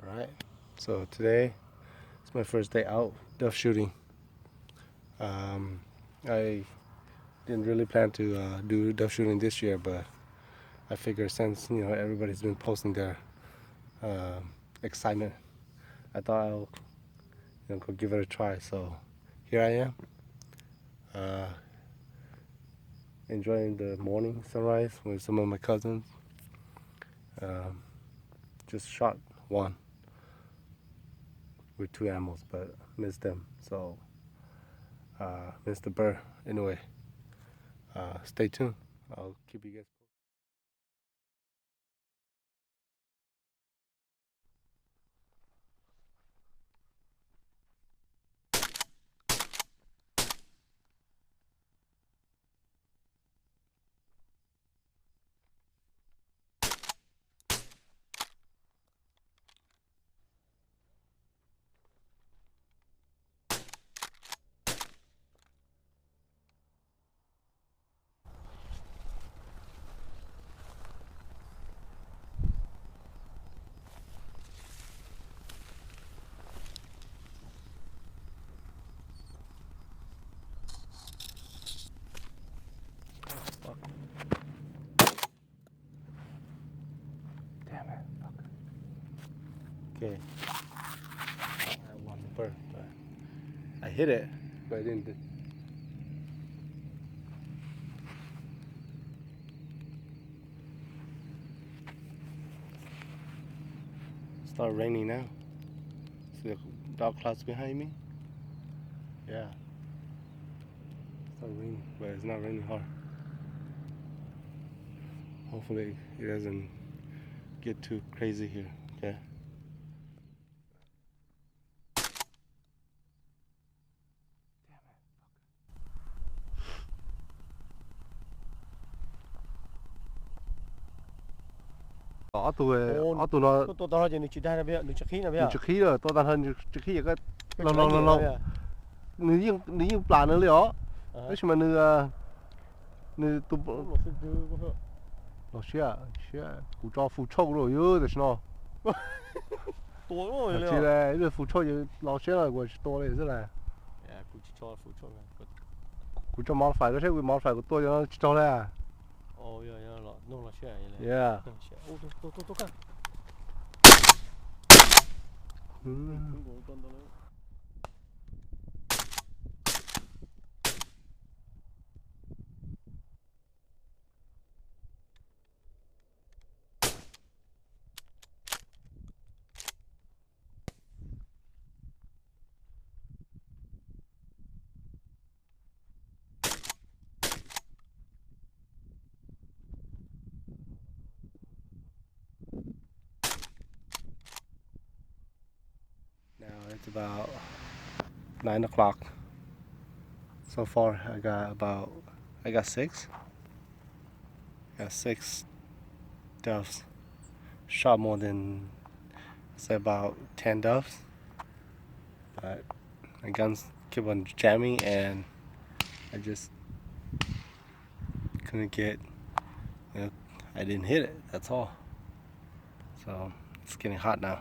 Alright, so today it's my first day out dove shooting. I didn't really plan to do dove shooting this year, but I figured since everybody's been posting their excitement, I thought I'll go give it a try. So here I am, enjoying the morning sunrise with some of my cousins. Just shot one with two animals, but missed them. So missed the bird. Anyway, stay tuned. I'll keep you guys posted. Damn it. Fuck. Okay. I won the bird, but I hit it, but I didn't. Start raining now. See the dark clouds behind me? Yeah. Start raining, but it's not raining hard. Hopefully it doesn't get too crazy here. Okay. Ở tụi nó tôi tao giờ chỉ đây là bây giờ chỉ khí là bây giờ trước khi rồi tôi đang hơn trước khi cái lâu nếu như plan nữa liệu đấy mà nữ tụi nó xe phụ cho phụ trâu rồi ư đấy nó多了这嘞这phụ trâu就老些了我多了是嘞估计cho phụ trâu phụ trâu máu phải đó chứ máu phải của tôi cho nó trâu嘞哦呀了弄了些嘞 yeah 都看Now it's about 9 o'clock. So far I got six. Got six doves. Shot more than say about 10 doves. But my guns keep on jamming and I just couldn't get I didn't hit it, that's all. So it's getting hot now.